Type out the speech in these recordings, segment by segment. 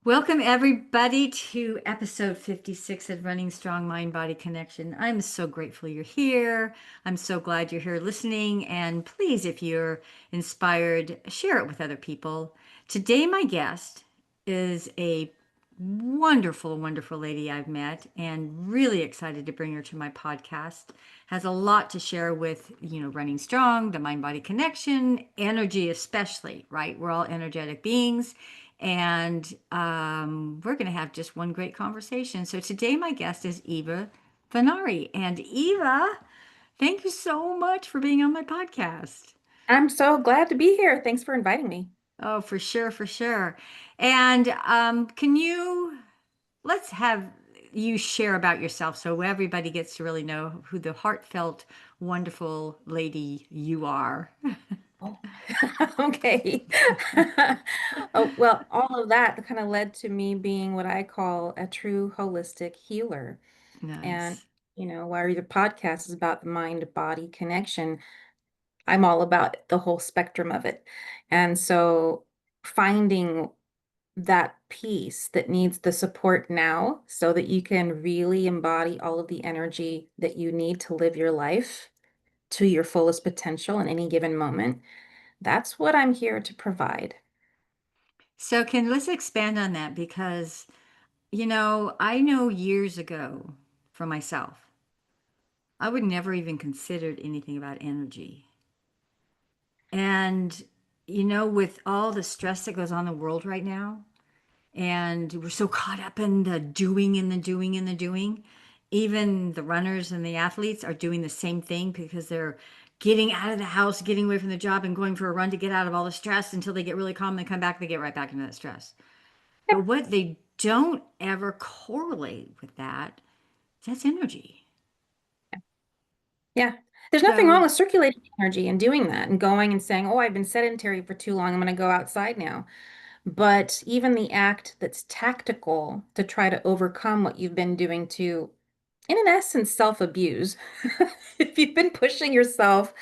Welcome, everybody, to episode 56 of Running Strong Mind Body Connection. I'm so grateful you're here. I'm so glad you're here listening. And please, if you're inspired, share it with other people. Today, my guest is a wonderful, wonderful lady I've met and really excited to bring her to my podcast. Has a lot to share with, running strong, the mind body connection, energy, especially, right? We're all energetic beings. And we're going to have just one great conversation. So today, my guest is Eva Vennari. And Eva, thank you so much for being on my podcast. I'm so glad to be here. Thanks for inviting me. Oh, for sure, for sure. And let's have you share about yourself so everybody gets to really know who the heartfelt, wonderful lady you are. Oh, okay. Oh, well, all of that kind of led to me being what I call a true holistic healer. And, Nice. while the podcast is about the mind-body connection, I'm all about the whole spectrum of it. And so finding that piece that needs the support now so that you can really embody all of the energy that you need to live your life to your fullest potential in any given moment. That's what I'm here to provide. So can let's expand on that because I know years ago for myself, I would never even considered anything about energy. And, with all the stress that goes on in the world right now, and we're so caught up in the doing and the doing and the doing, even the runners and the athletes are doing the same thing because they're getting out of the house, getting away from the job, and going for a run to get out of all the stress until they get really calm. They come back, they get right back into that stress. Yep. But what they don't ever correlate with that's energy. Yeah. There's nothing wrong So, with circulating energy and doing that and going and saying, oh, I've been sedentary for too long. I'm going to go outside now. But even the act that's tactical to try to overcome what you've been doing to, in an essence, self-abuse, if you've been pushing yourself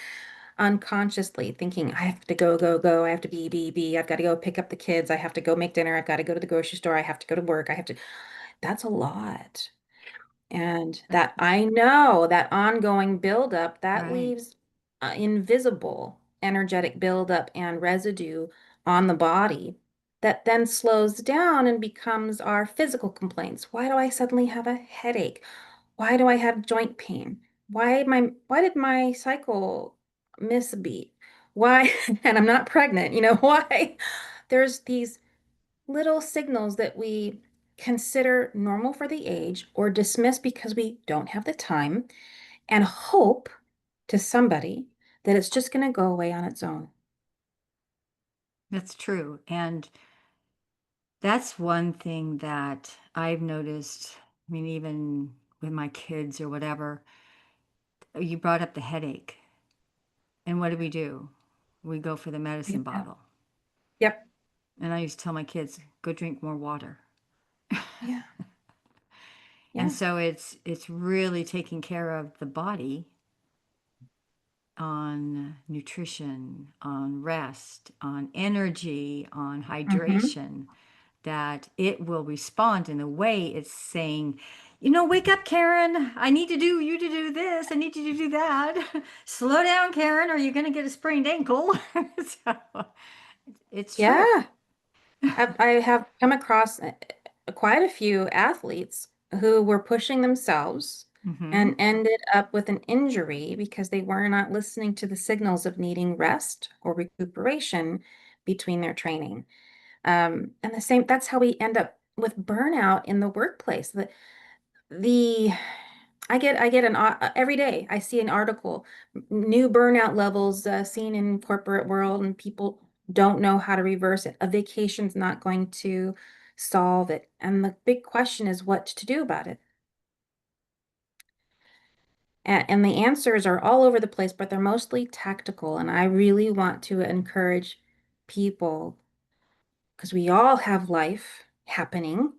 unconsciously, thinking, I have to go, go, go, I have to be, I've got to go pick up the kids, I have to go make dinner, I've got to go to the grocery store, I have to go to work, I have to, that's a lot. And that I know that ongoing buildup that right. leaves invisible energetic buildup and residue on the body that then slows down and becomes our physical complaints. Why do I suddenly have a headache? Why do I have joint pain? Why did my cycle miss a beat? Why, and I'm not pregnant, why? There's these little signals that we consider normal for the age or dismiss because we don't have the time and hope to somebody that it's just going to go away on its own. That's true. And that's one thing that I've noticed. I mean, even with my kids or whatever, you brought up the headache. And what do? We go for the medicine Yeah. bottle. Yep. And I used to tell my kids, go drink more water. Yeah. And Yeah. so it's really taking care of the body on nutrition, on rest, on energy, on Hmm. hydration, that it will respond in a way it's saying, wake up, Karen. I need to do you to do this. I need you to do that. Slow down, Karen, or you're going to get a sprained ankle. So it's true. Yeah. I have come across quite a few athletes who were pushing themselves Hmm. and ended up with an injury because they were not listening to the signals of needing rest or recuperation between their training. And the same, that's how we end up with burnout in the workplace. The I get every day I see an article, new burnout levels seen in corporate world, and people don't know how to reverse it. A vacation's not going to solve it. And the big question is what to do about it. And the answers are all over the place, but they're mostly tactical. And I really want to encourage people because we all have life happening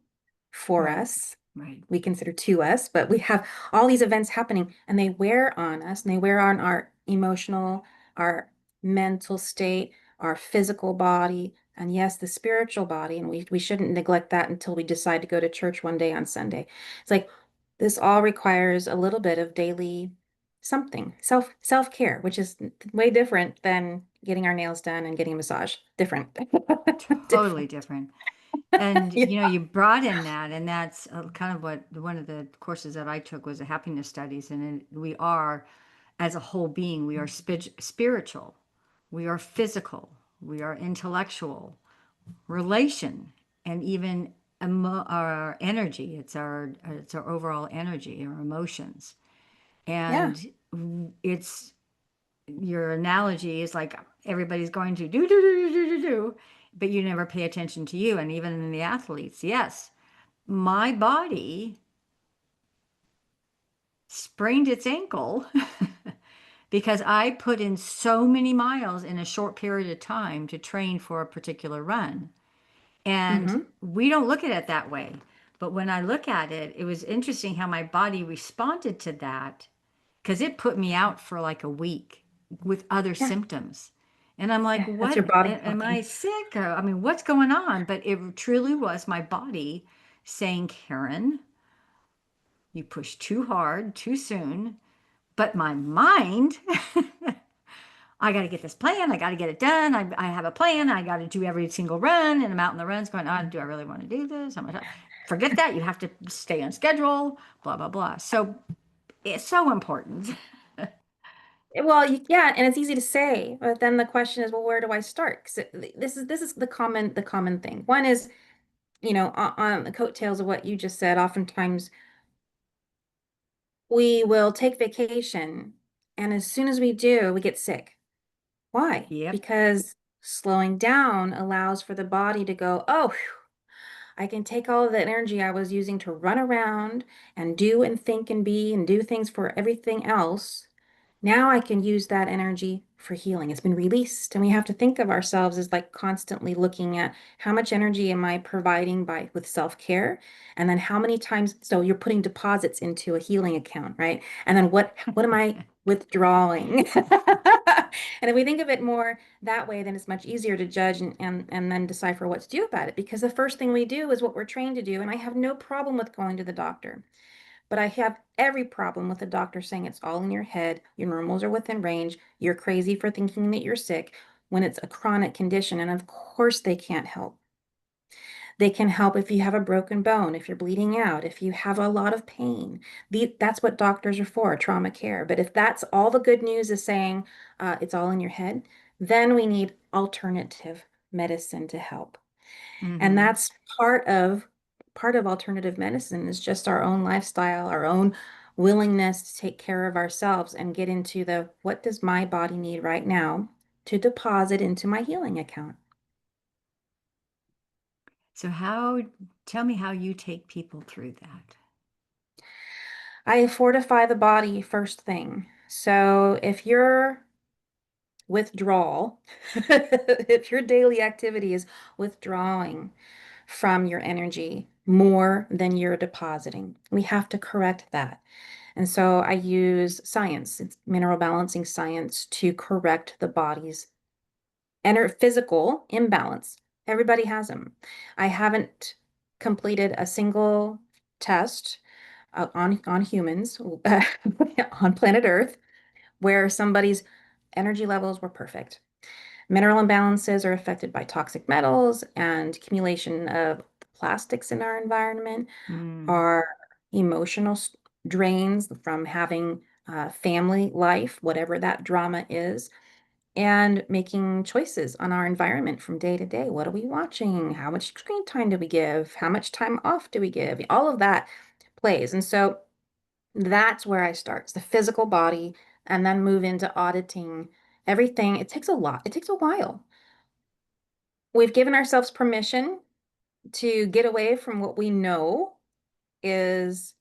for Right, us. right. We consider to us, but we have all these events happening and they wear on us and they wear on our emotional, our mental state, our physical body, And yes, the spiritual body, and we shouldn't neglect that until we decide to go to church one day on Sunday. It's like this all requires a little bit of daily something, self-care, which is way different than getting our nails done and getting a massage. Different. Totally Different. different. And Yeah. you brought in that, and that's kind of what one of the courses that I took was the happiness studies. And we are, as a whole being, we are spiritual, we are physical, we are intellectual, relation, and even our energy. It's our overall energy, our emotions, Yeah. and it's your analogy is like everybody's going to do, but you never pay attention to you. And even in the athletes, yes, my body sprained its ankle because I put in so many miles in a short period of time to train for a particular run. And Hmm. we don't look at it that way. But when I look at it, it was interesting how my body responded to that because it put me out for like a week with other Yeah. symptoms. And I'm like, Yeah. That's your what? body Am I talking. sick? I mean, what's going on? But it truly was my body saying, Karen, you pushed too hard, too soon. But my mind, I got to get this plan. I got to get it done. I have a plan. I got to do every single run. And I'm out in the runs going, oh, do I really want to do this? How much? Forget that. You have to stay on schedule, blah, blah, blah. So it's so important. Well, yeah, and it's easy to say, but then the question is, well, where do I start? 'Cause this is the common thing. One is, on the coattails of what you just said, oftentimes we will take vacation, and as soon as we do, we get sick. Why? Yep. Because slowing down allows for the body to go, oh, phew, I can take all of that energy I was using to run around and do and think and be and do things for everything else. Now I can use that energy for healing. It's been released, and we have to think of ourselves as like constantly looking at how much energy am I providing by with self-care, and then how many times, so you're putting deposits into a healing account, right? And then what am I withdrawing? And if we think of it more that way, then it's much easier to judge and then decipher what to do about it. Because the first thing we do is what we're trained to do. And I have no problem with going to the doctor. But I have every problem with the doctor saying it's all in your head, your normals are within range, you're crazy for thinking that you're sick when it's a chronic condition. And of course, they can't help. They can help if you have a broken bone, if you're bleeding out, if you have a lot of pain. That's what doctors are for, trauma care. But if that's all the good news is saying it's all in your head, then we need alternative medicine to help. And Mm-hmm. that's part of alternative medicine is just our own lifestyle, our own willingness to take care of ourselves and get into the what does my body need right now to deposit into my healing account. So tell me how you take people through that. I fortify the body first thing. So if your withdrawal, if your daily activity is withdrawing from your energy more than you're depositing, we have to correct that. And so I use science, it's mineral balancing science to correct the body's physical imbalance. Everybody has them. I haven't completed a single test on humans on planet Earth where somebody's energy levels were perfect. Mineral imbalances are affected by toxic metals and accumulation of plastics in our environment, Mm. our emotional drains from having family life, whatever that drama is, and making choices on our environment from day to day. What are we watching? How much screen time do we give? How much time off do we give? All of that plays. And so that's where I start. It's the physical body, and then move into auditing everything. It takes a lot. It takes a while. We've given ourselves permission to get away from what we know is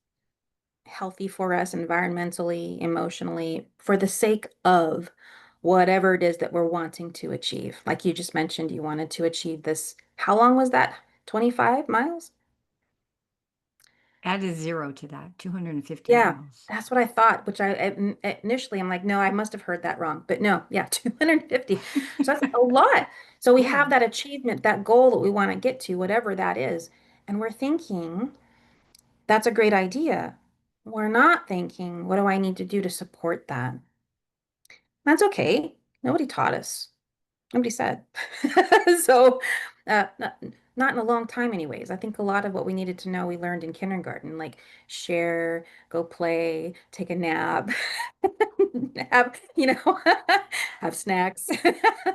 healthy for us environmentally, emotionally, for the sake of whatever it is that we're wanting to achieve. Like you just mentioned, you wanted to achieve this. How long was that? 25 miles? Add a zero to that, 250 Yeah, miles. that's what I thought, which initially I'm like, no, I must have heard that wrong. But no, yeah, 250. So that's a lot. So we Yeah, have that achievement, that goal that we want to get to, whatever that is. And we're thinking, that's a great idea. We're not thinking, what do I need to do to support that? That's okay. Nobody taught us. Nobody said. So, not in a long time, anyways. I think a lot of what we needed to know we learned in kindergarten, like share, go play, take a nap, have, have snacks.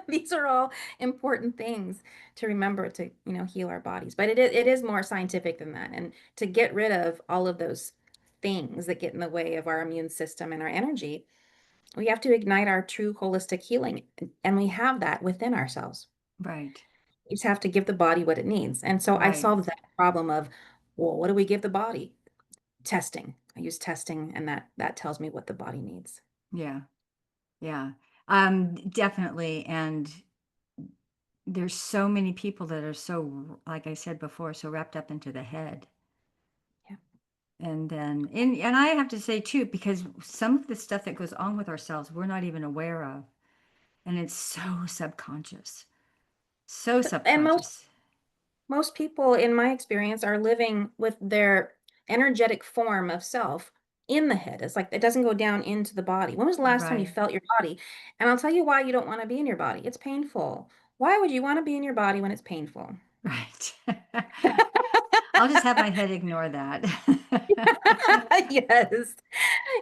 These are all important things to remember to, heal our bodies. But it is more scientific than that. And to get rid of all of those things that get in the way of our immune system and our energy, we have to ignite our true holistic healing, and we have that within ourselves. right, You just have to give the body what it needs. And so I right. solved that problem of, well, what do we give the body? Testing. I use testing, and that tells me what the body needs. Yeah, yeah. Definitely. And there's so many people that are so, like I said before, so wrapped up into the head. Yeah. And then, and I have to say too, because some of the stuff that goes on with ourselves, we're not even aware of. And it's so subconscious, so And most subconscious. most people, in my experience, are living with their energetic form of self in the head. It's like it doesn't go down into the body. When was the last time you Right, felt your body? And I'll tell you why you don't want to be in your body. It's painful. Why would you want to be in your body when it's painful? right. I'll just have my head ignore that. Yes.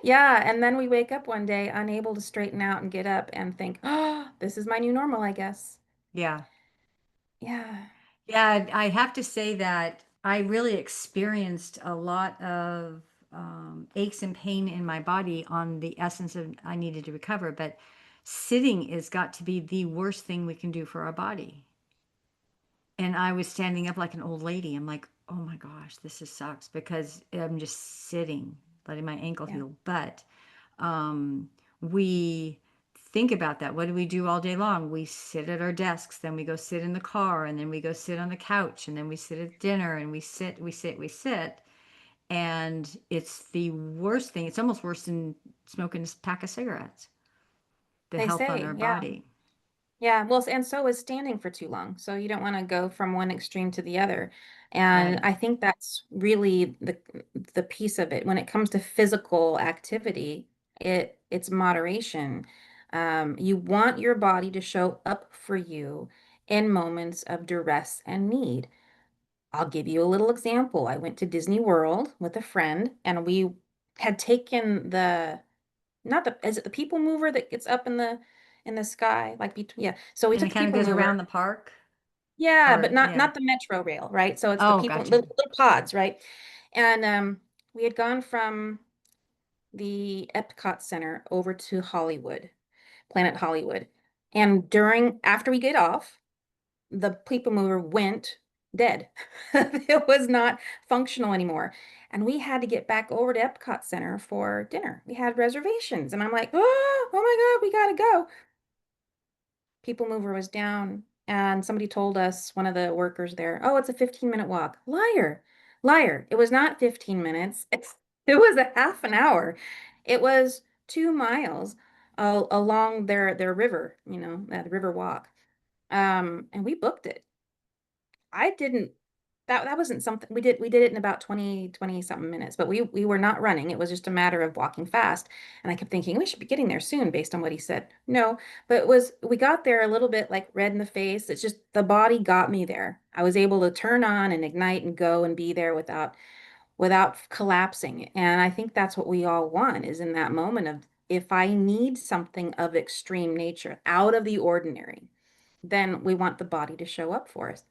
Yeah. And then we wake up one day unable to straighten out and get up and think, oh, this is my new normal, I guess. Yeah. Yeah. Yeah, I have to say that I really experienced a lot of aches and pain in my body on the essence of I needed to recover. But sitting is got to be the worst thing we can do for our body. And I was standing up like an old lady. I'm like, oh my gosh, this is sucks because I'm just sitting, letting my ankle Yeah. heal. But um, we think about that. What do we do all day long? We sit at our desks, then we go sit in the car, and then we go sit on the couch, and then we sit at dinner, and we sit, we sit, we sit. And it's the worst thing. It's almost worse than smoking a pack of cigarettes, the They health on say, our yeah. body. Yeah, well, and so is standing for too long. So you don't want to go from one extreme to the other. And Right. I think that's really the piece of it. When it comes to physical activity, it's moderation. You want your body to show up for you in moments of duress and need. I'll give you a little example. I went to Disney World with a friend, and we had taken not the is it the people mover that gets up in the sky like between, yeah, so we And took it the kind of people goes mover. around the park, Yeah, but or not yeah. not the metro rail, right? So it's the Oh, people, gotcha. little pods, right? And we had gone from the Epcot Center over to Hollywood, Planet Hollywood, and during after we get off, the people mover went dead. It was not functional anymore. And we had to get back over to Epcot Center for dinner. We had reservations. And I'm like, oh my God, we gotta go. People mover was down. And somebody told us, one of the workers there, oh, it's a 15-minute walk. Liar, liar. It was not 15 minutes. It was a half an hour. It was 2 miles along their river, that river walk. And we booked it. I didn't that wasn't something we did it in about 20 something minutes, but we were not running. It was just a matter of walking fast. And I kept thinking we should be getting there soon based on what he said. No, but we got there a little bit like red in the face. It's just the body got me there. I was able to turn on and ignite and go and be there without collapsing. And I think that's what we all want, is in that moment of, if I need something of extreme nature, out of the ordinary, then we want the body to show up for us.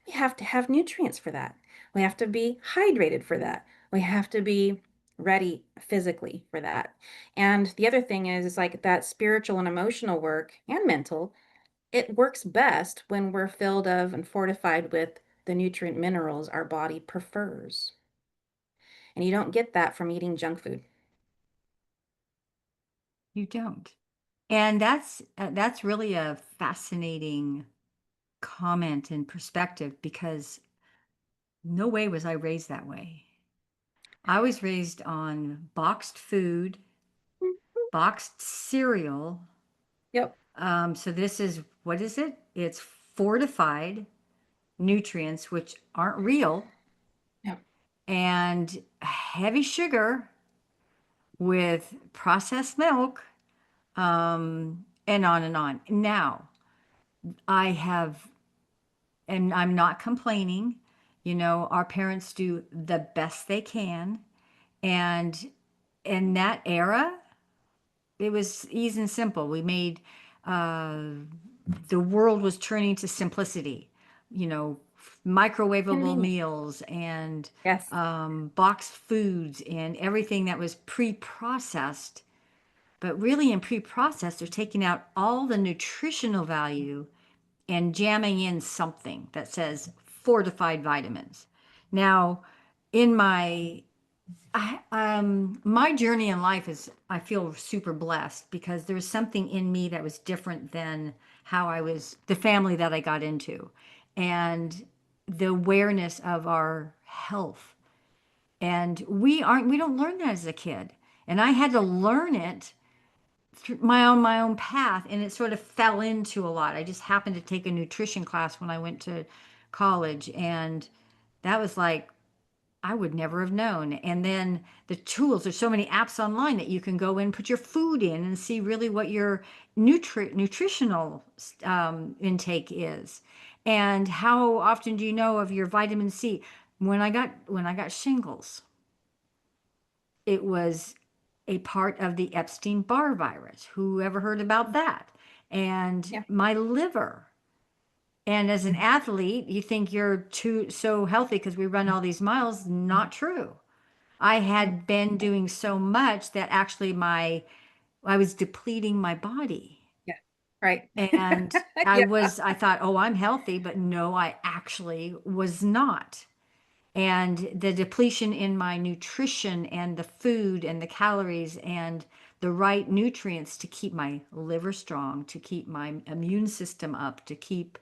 We have to have nutrients for that. We have to be hydrated for that. We have to be ready physically for that. And the other thing is like that spiritual and emotional work and mental, it works best when we're filled of and fortified with the nutrient minerals our body prefers. And you don't get that from eating junk food. You don't. And that's really a fascinating comment and perspective because no way was I raised that way. I was raised on boxed food, boxed cereal. Yep. So this is, what is it? It's fortified nutrients, which aren't real, Yep. and heavy sugar with processed milk, and on and on. Now, I have, and I'm not complaining. You know, our parents do the best they can. And in that era, it was easy and simple. We made, uh, the world was turning to simplicity, you know, microwavable Convenient. meals and Yes. boxed foods and everything that was pre-processed. But really, in pre-processed, they're taking out all the nutritional value and jamming in something that says fortified vitamins. Now, in my journey in life is, I feel super blessed because there was something in me that was different than how I was, the family that I got into, and the awareness of our health. And we don't learn that as a kid. And I had to learn it through my own path, and it sort of fell into a lot. I just happened to take a nutrition class when I went to college, and that was like, I would never have known. And then the tools, there's so many apps online that you can go in, put your food in, and see really what your nutritional intake is. And how often do you know of your vitamin C? When I got shingles, it was a part of the Epstein-Barr virus. Who ever heard about that? And Yeah. my liver. And as an athlete, you think you're too so healthy because we run all these miles. Not true. I Yeah. had been doing so much that actually I was depleting my body. Yeah. Right. And Yeah. I thought, oh, I'm healthy, but no, I actually was not. And the depletion in my nutrition and the food and the calories and the right nutrients to keep my liver strong, to keep my immune system up, to keep,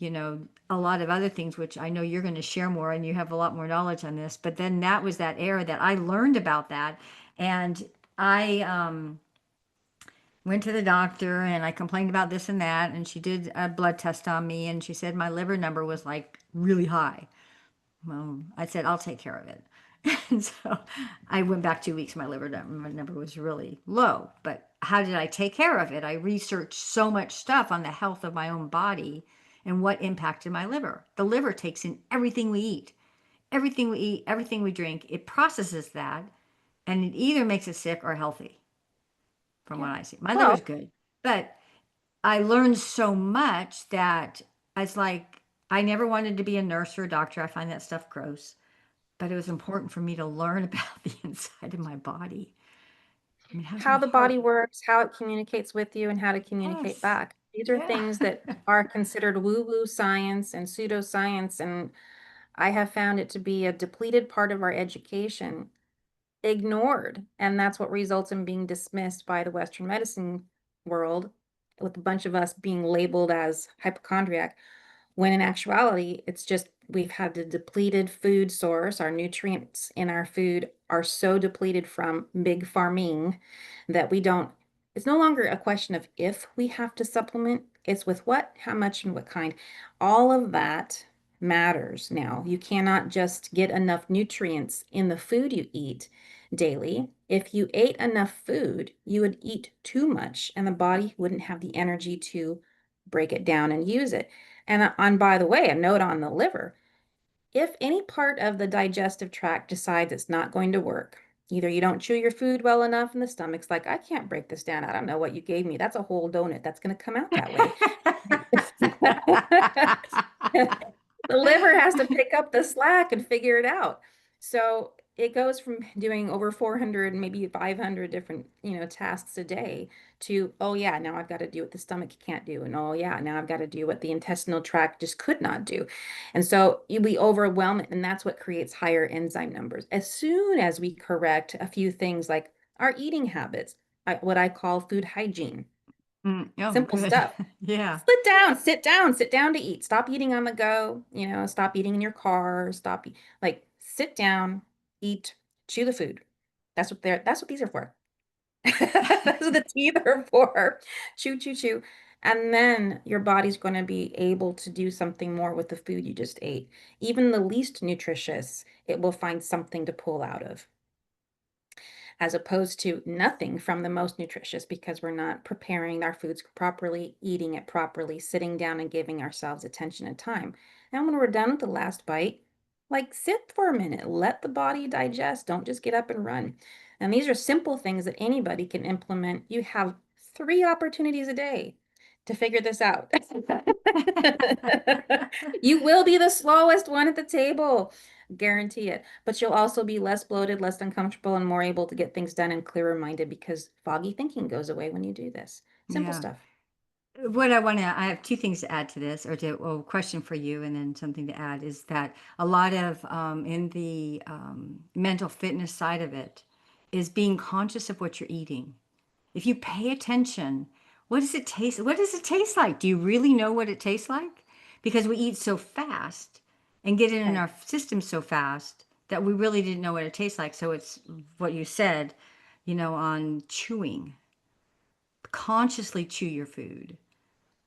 a lot of other things, which I know you're going to share more and you have a lot more knowledge on this. But then that was that era that I learned about that. And I went to the doctor and I complained about this and that. And she did a blood test on me and she said my liver number was like really high. Well, I said, I'll take care of it. And so I went back 2 weeks. My number was really low. But how did I take care of it? I researched so much stuff on the health of my own body and what impacted my liver. The liver takes in everything we eat, everything we drink. It processes that and it either makes it sick or healthy, from Yeah. what I see. My Well, liver's good. But I learned so much that it's like I never wanted to be a nurse or a doctor. I find that stuff gross. But it was important for me to learn about the inside of my body. I mean, how's how my the heart? body works, how it communicates with you, and how to communicate Yes. back. These are Yeah. things that are considered woo-woo science and pseudoscience, and I have found it to be a depleted part of our education, ignored, and that's what results in being dismissed by the Western medicine world, with a bunch of us being labeled as hypochondriac. When in actuality, it's just we've had the depleted food source. Our nutrients in our food are so depleted from big farming that we don't, it's no longer a question of if we have to supplement, it's with what, how much, and what kind. All of that matters now. You cannot just get enough nutrients in the food you eat daily. If you ate enough food, you would eat too much, and the body wouldn't have the energy to break it down and use it. And on, by the way, a note on the liver. If any part of the digestive tract decides it's not going to work, either you don't chew your food well enough and the stomach's like, I can't break this down. I don't know what you gave me. That's a whole donut. That's going to come out that way. The liver has to pick up the slack and figure it out. So it goes from doing over 400, maybe 500 different, tasks a day to, oh yeah, now I've got to do what the stomach can't do. And oh yeah, now I've got to do what the intestinal tract just could not do. And so we overwhelm it, and that's what creates higher enzyme numbers. As soon as we correct a few things like our eating habits, what I call food hygiene, Oh, simple good. stuff. Yeah. Sit down to eat. Stop eating on the go, stop eating in your car, like sit down, eat chew the food. That's what these are for. That's what the teeth are for. Chew, chew, chew. And then your body's going to be able to do something more with the food you just ate. Even the least nutritious, it will find something to pull out of, as opposed to nothing from the most nutritious because we're not preparing our foods properly, eating it properly, sitting down and giving ourselves attention and time. Now, when we're done with the last bite, like sit for a minute, let the body digest. Don't just get up and run. And these are simple things that anybody can implement. You have 3 opportunities a day to figure this out. You will be the slowest one at the table, guarantee it. But you'll also be less bloated, less uncomfortable, and more able to get things done and clearer minded because foggy thinking goes away when you do this. Simple Yeah. stuff. I have two things to add to this, or to, well, question for you, and then something to add is that a lot of in the mental fitness side of it is being conscious of what you're eating. If you pay attention, what does it taste? What does it taste like? Do you really know what it tastes like? Because we eat so fast and get it in Right. our system so fast that we really didn't know what it tastes like. So it's what you said, on chewing. Consciously chew your food,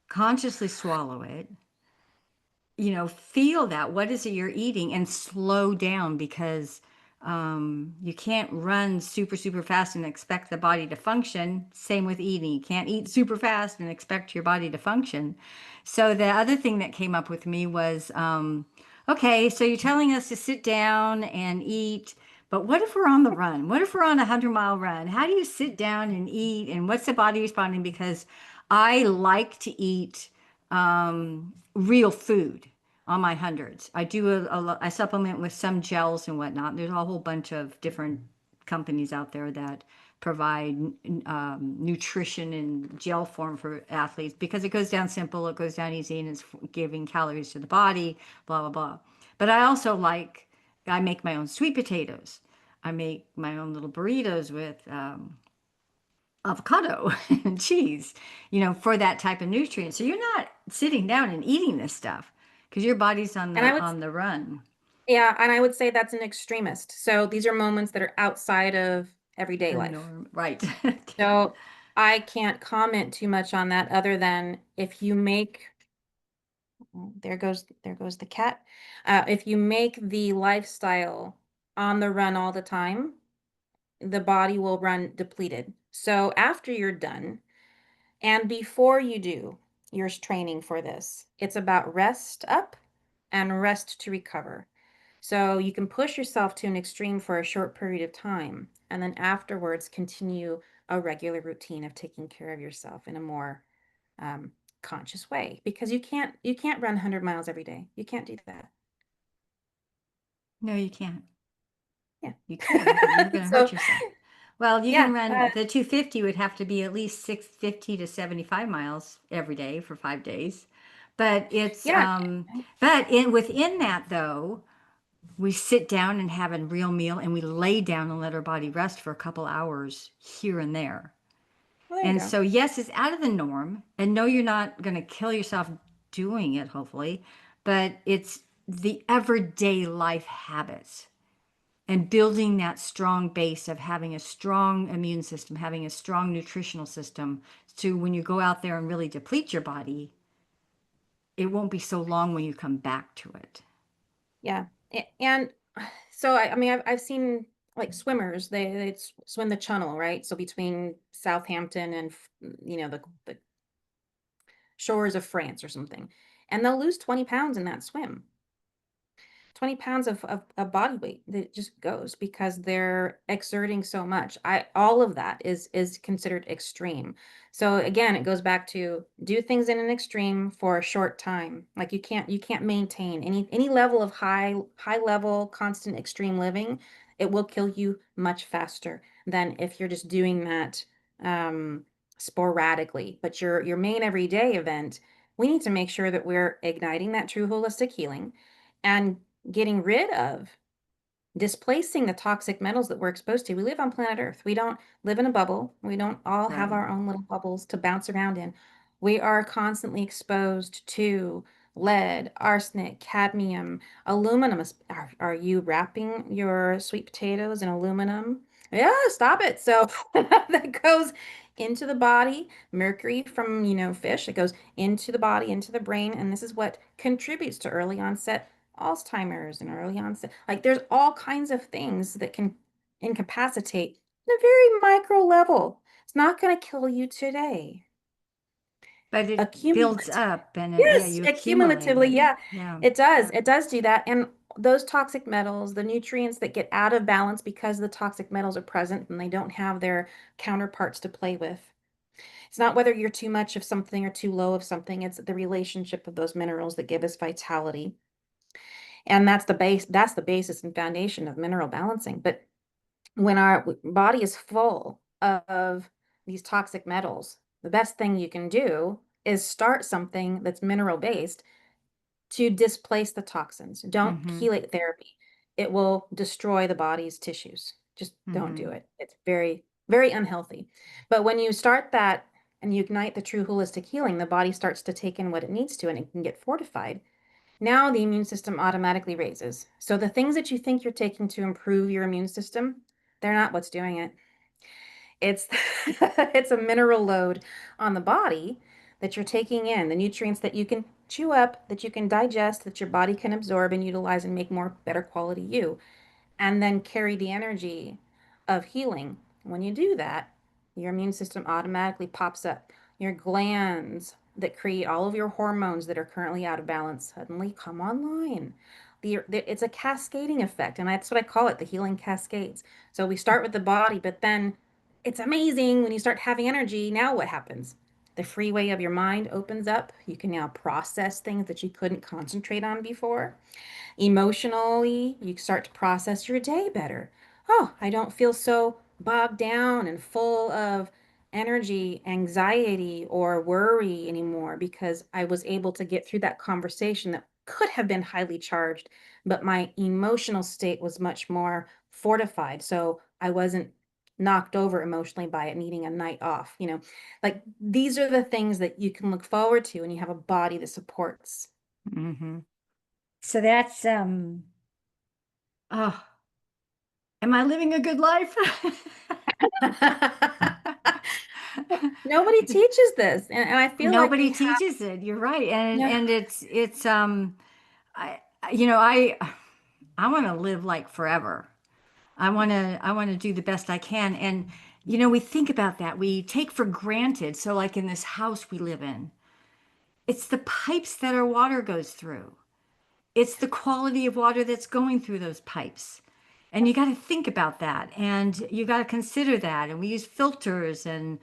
consciously swallow it, feel that. What is it you're eating and slow down because you can't run super, super fast and expect the body to function. Same with eating. You can't eat super fast and expect your body to function. So the other thing that came up with me was okay, so you're telling us to sit down and eat. But what if we're on the run? What if we're on a 100-mile run? How do you sit down and eat? And what's the body responding? Because I like to eat real food on my hundreds. I do I supplement with some gels and whatnot. There's a whole bunch of different companies out there that provide nutrition in gel form for athletes because it goes down simple, it goes down easy, and it's giving calories to the body, blah, blah, blah. But I make my own sweet potatoes. I make my own little burritos with avocado and cheese, for that type of nutrient. So you're not sitting down and eating this stuff because your body's on And the I would, on the run. yeah, and I would say that's an extremist. So these are moments that are outside of everyday The life. norm, right? So I can't comment too much on that other than if you make, oh, there goes the cat. If you make the lifestyle on the run all the time, the body will run depleted. So after you're done and before you do your training for this, it's about rest up and rest to recover. So you can push yourself to an extreme for a short period of time, and then afterwards continue a regular routine of taking care of yourself in a more um, conscious way. Because you can't run 100 miles every day. You can't do that. No, you can't. Yeah. You could, but you're going to hurt So yourself. Well, you can yeah, run the 250 would have to be at least 650 to 75 miles every day for 5 days. But it's yeah. but in within that though, we sit down and have a real meal and we lay down and let our body rest for a couple hours here and there. Well, there you And go. so, yes, it's out of the norm. And no, you're not going to kill yourself doing it, hopefully, but it's the everyday life habits and building that strong base of having a strong immune system, having a strong nutritional system. So, when you go out there and really deplete your body, it won't be so long when you come back to it. Yeah. And so I mean I've seen like swimmers, they swim the channel, right? So between Southampton and the shores of France or something. And they'll lose 20 pounds in that swim. 20 pounds of body weight that just goes because they're exerting so much. All of that is considered extreme. So again, it goes back to do things in an extreme for a short time. Like you can't maintain any level of high level constant extreme living. It will kill you much faster than if you're just doing that um sporadically. But your main everyday event, we need to make sure that we're igniting that true holistic healing and getting rid of, displacing the toxic metals that we're exposed to. We live on planet Earth. We don't live in a bubble. We don't all have Right. our own little bubbles to bounce around in. We are constantly exposed to lead, arsenic, cadmium, aluminum. Are you wrapping your sweet potatoes in aluminum? Yeah, stop it. So that goes into the body, mercury from, fish, it goes into the body, into the brain, and this is what contributes to early onset Alzheimer's and early onset. Like there's all kinds of things that can incapacitate at a very micro level. It's not going to kill you today. But it builds Accumulative. up and yeah, Yes, you accumulate accumulatively, it. yeah. Yeah. It does. It does do that. And those toxic metals, the nutrients that get out of balance because the toxic metals are present and they don't have their counterparts to play with. It's not whether you're too much of something or too low of something. It's the relationship of those minerals that give us vitality. And that's the basis and foundation of mineral balancing. But when our body is full of these toxic metals, the best thing you can do is start something that's mineral based to displace the toxins. Don't Mm-hmm. chelate therapy. It will destroy the body's tissues. Just don't Mm-hmm. do it. It's very, very unhealthy. But when you start that and you ignite the true holistic healing, the body starts to take in what it needs to and it can get fortified. Now the immune system automatically raises. So the things that you think you're taking to improve your immune system, they're not what's doing it. It's it's a mineral load on the body that you're taking in, the nutrients that you can chew up, that you can digest, that your body can absorb and utilize and make more better quality you and then carry the energy of healing. When you do that, your immune system automatically pops up. Your glands that create all of your hormones that are currently out of balance suddenly come online. It's a cascading effect, and that's what I call it, the healing cascades. So we start with the body, but then it's amazing when you start having energy. Now what happens? The freeway of your mind opens up. You can now process things that you couldn't concentrate on before. Emotionally, you start to process your day better. Oh, I don't feel so bogged down and full of energy, anxiety, or worry anymore because I was able to get through that conversation that could have been highly charged, but my emotional state was much more fortified. So I wasn't knocked over emotionally by it needing a night off. Like these are the things that you can look forward to when you have a body that supports. Mm-hmm. So that's oh, am I living a good life? Nobody teaches this, and I feel like we Nobody have. teaches it. You're right. And Yeah, it's I you know, I want to live like forever. I want to do the best I can. And we think about that. We take for granted. So like in this house we live in, it's the pipes that our water goes through. It's the quality of water that's going through those pipes. And you got to think about that and you got to consider that. And we use filters and,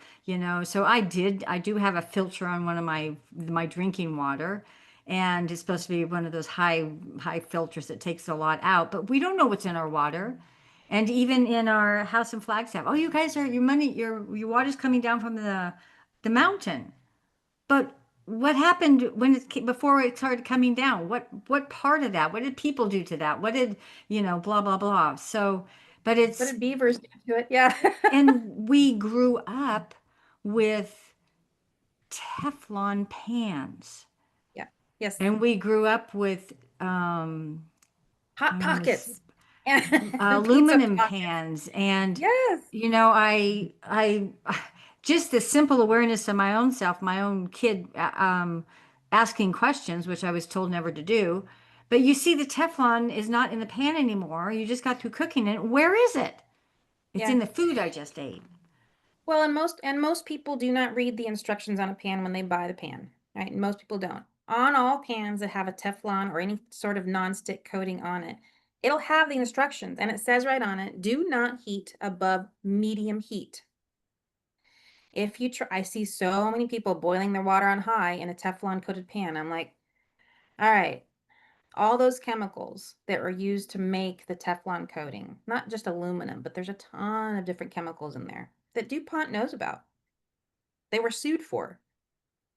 so I do have a filter on one of my drinking water. And it's supposed to be one of those high filters that takes a lot out, but we don't know what's in our water. And even in our house in Flagstaff, oh, you guys are your water's coming down from the mountain. But what happened when before it started coming down? What part of that? What did people do to that? What did, blah blah blah. So, but what it's did beavers do to it? Yeah. and we grew up with Teflon pans. Yeah. Yes. And we grew up with Hot my name is pockets and pizza aluminum pockets. pans and Yes. I just the simple awareness of my own self, my own kid asking questions, which I was told never to do. But you see the Teflon is not in the pan anymore. You just got through cooking it. Where is it? It's in Yeah. the food I just ate. Well, and most people do not read the instructions on a pan when they buy the pan, right? And most people don't. On all pans that have a Teflon or any sort of non-stick coating on it, it'll have the instructions and it says right on it, do not heat above medium heat. If you try, I see so many people boiling their water on high in a Teflon coated pan. I'm like, all right, all those chemicals that are used to make the Teflon coating, not just aluminum, but there's a ton of different chemicals in there that DuPont knows about. They were sued for.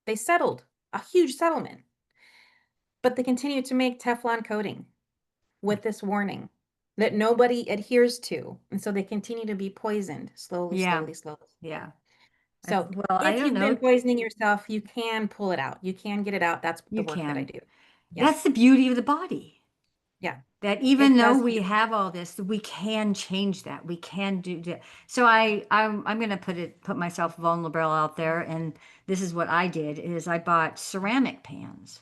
They settled a huge settlement, but they continue to make Teflon coating with this warning that nobody adheres to. And so they continue to be poisoned slowly, Yeah, slowly, slowly, slowly. yeah. So Well, I if don't you've been know. poisoning yourself, you can pull it out. You can get it out. That's the You work that I can. do. Yeah. That's the beauty of the body. Yeah. That even It though does we heal. have all this, we can change that. We can do that. So I'm going to put myself vulnerable out there, and this is what I did is I bought ceramic pans.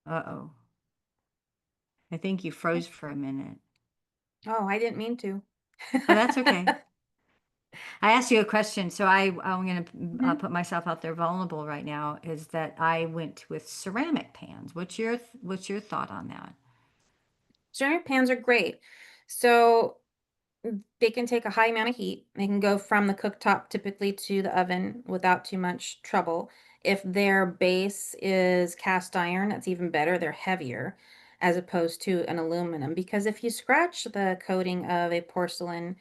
Uh-oh. I think you froze for a minute. Oh, I didn't mean to. Oh, that's okay. I asked you a question, so I'm going to Mhm. put myself out there vulnerable right now. Is that I went with ceramic pans. What's your thought on that? Ceramic pans are great. So they can take a high amount of heat. They can go from the cooktop typically to the oven without too much trouble. If their base is cast iron, that's even better. They're heavier as opposed to an aluminum because if you scratch the coating of a porcelain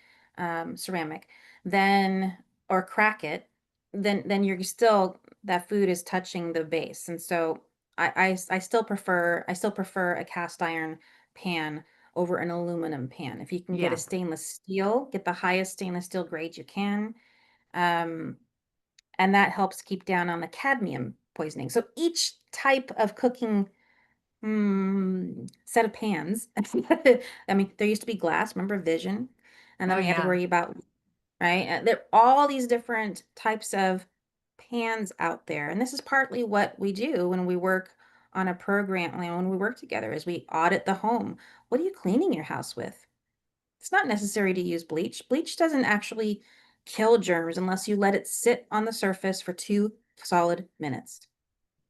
ceramic, then or crack it, then you're still that food is touching the base. And so I still prefer a cast iron pan over an aluminum pan. If you can get a Yeah, stainless steel, get the highest stainless steel grade you can. Um, and that helps keep down on the cadmium poisoning. So each type of cooking set of pans, I mean, there used to be glass, remember Vision? And then oh we had to yeah. worry about, right? There are all these different types of pans out there. And this is partly what we do when we work on a program, when we work together, is we audit the home. What are you cleaning your house with? It's not necessary to use bleach. Bleach doesn't actually kill germs unless you let it sit on the surface for 2 solid minutes.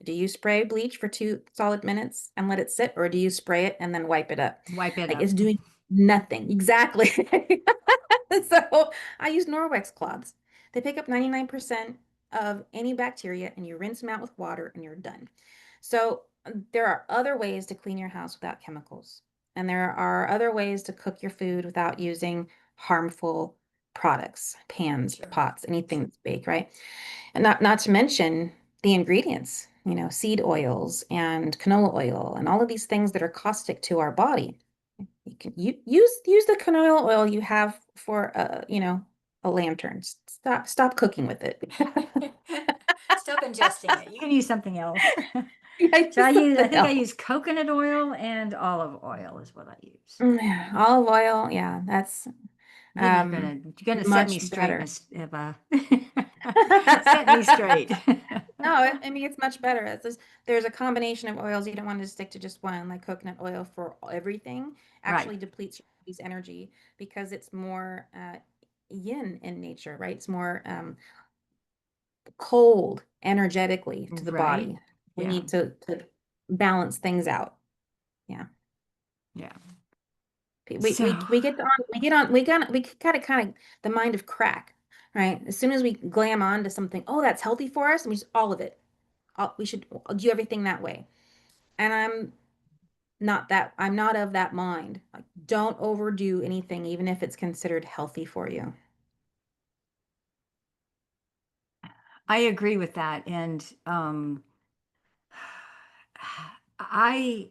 Do you spray bleach for 2 solid minutes and let it sit, or do you spray it and then wipe it up? Wipe it Like up. it's doing nothing. Exactly. So I use Norwex cloths. They pick up 99% of any bacteria and you rinse them out with water and you're done. So there are other ways to clean your house without chemicals. And there are other ways to cook your food without using harmful products, pans, Sure. pots, anything that's baked, right? And not to mention the ingredients, seed oils and canola oil and all of these things that are caustic to our body. You use the canola oil you have for a lantern. Stop cooking with it. Stop ingesting it. You can use something else. I So use I something think I else. use coconut oil and olive oil is what I use. Olive oil, yeah, that's You're gonna set me much straight, better. Miss Eva. Set me straight. No, I mean it's much better. There's a combination of oils. You don't want to stick to just one, like coconut oil for everything. Right, Actually depletes your body's energy because it's more yin in nature, right? It's more cold energetically to the right. body. We Yeah, need to balance things out. Yeah. yeah. So We gotta kind of the mind of crack, right? As soon as we glam on to something, oh, that's healthy for us, and we just all of it. We should do everything that way. And I'm not of that mind. Like, don't overdo anything, even if it's considered healthy for you. I agree with that. And I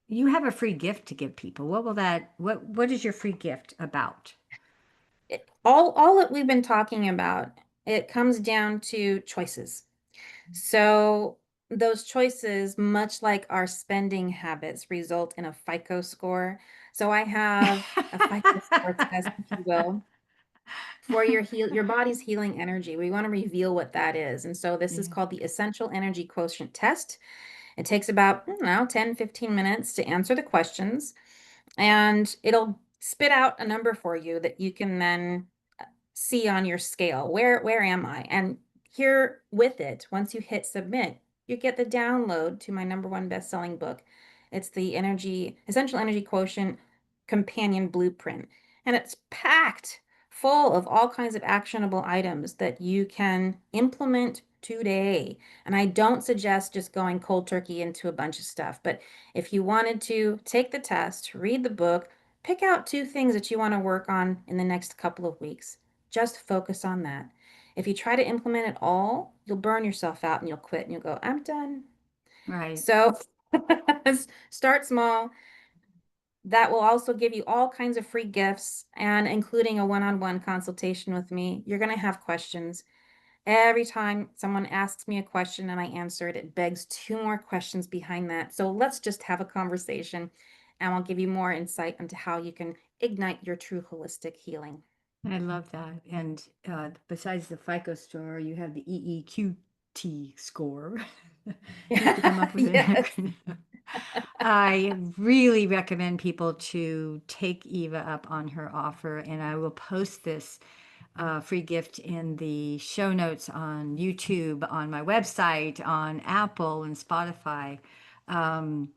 you have a free gift to give people. What is your free gift about? All that we've been talking about, it comes down to choices. So those choices, much like our spending habits, result in a FICO score. So I have a FICO score test, if you will, for your body's healing energy. We want to reveal what that is. And so this is Yeah. called the Essential Energy Quotient Test. It takes about, I don't know, 10, 15 minutes to answer the questions, and it'll spit out a number for you that you can then see on your scale. Where am I? And here with it, once you hit submit, you get the download to my number one best-selling book. It's the Essential Energy Quotient Companion Blueprint. And it's packed full of all kinds of actionable items that you can implement today. And I don't suggest just going cold turkey into a bunch of stuff, but if you wanted to take the test, read the book, pick out 2 things that you want to work on in the next couple of weeks. Just focus on that. If you try to implement it all, you'll burn yourself out and you'll quit and you'll go, I'm done. Right. So start small, that will also give you all kinds of free gifts and including a one-on-one consultation with me. You're going to have questions. Every time someone asks me a question and I answer it, it begs two more questions behind that. So let's just have a conversation and I'll give you more insight into how you can ignite your true holistic healing. I love that. And besides the FICO score, you have the EEQT score. You have to come up with an Yes. acronym. I really recommend people to take Eva up on her offer, and I will post this free gift in the show notes on YouTube, on my website, on Apple and Spotify, um,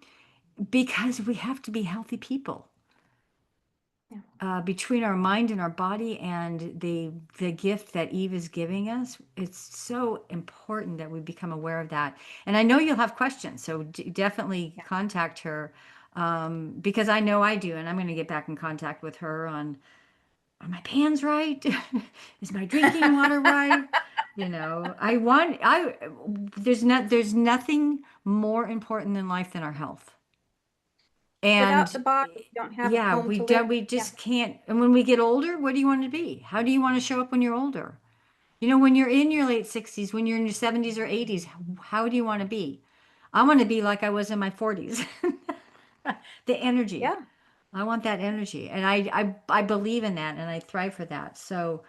because we have to be healthy people. Yeah. Between our mind and our body and the gift that Eve is giving us, it's so important that we become aware of that. And I know you'll have questions, so definitely Yeah. contact her, because I know I do, and I'm going to get back in contact with her on, are my pans right? Is my drinking water right? There's nothing more important in life than our health. Without the And body, you don't have a yeah, home to live. we Yeah. just can't. And when we get older, what do you want to be? How do you want to show up when you're older? When you're in your late 60s, when you're in your 70s or 80s, how do you want to be? I want to be like I was in my 40s. The energy. Yeah. I want that energy. And I believe in that and I thrive for that. So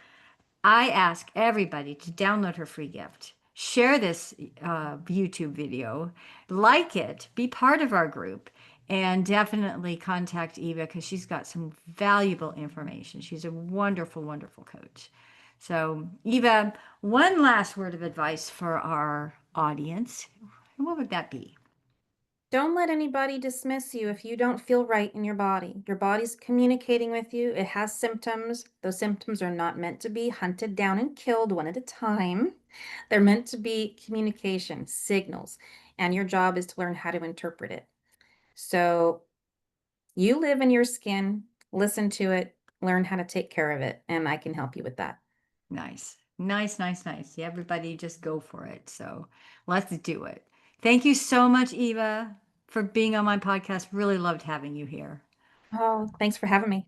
I ask everybody to download her free gift, share this YouTube video, like it, be part of our group, and definitely contact Eva because she's got some valuable information. She's a wonderful, wonderful coach. So, Eva, one last word of advice for our audience. What would that be? Don't let anybody dismiss you if you don't feel right in your body. Your body's communicating with you. It has symptoms. Those symptoms are not meant to be hunted down and killed one at a time. They're meant to be communication, signals, and your job is to learn how to interpret it. So you live in your skin, listen to it, learn how to take care of it, and I can help you with that. Nice. Nice, nice, nice. Yeah, everybody just go for it. So let's do it. Thank you so much, Eva, for being on my podcast. Really loved having you here. Oh, thanks for having me.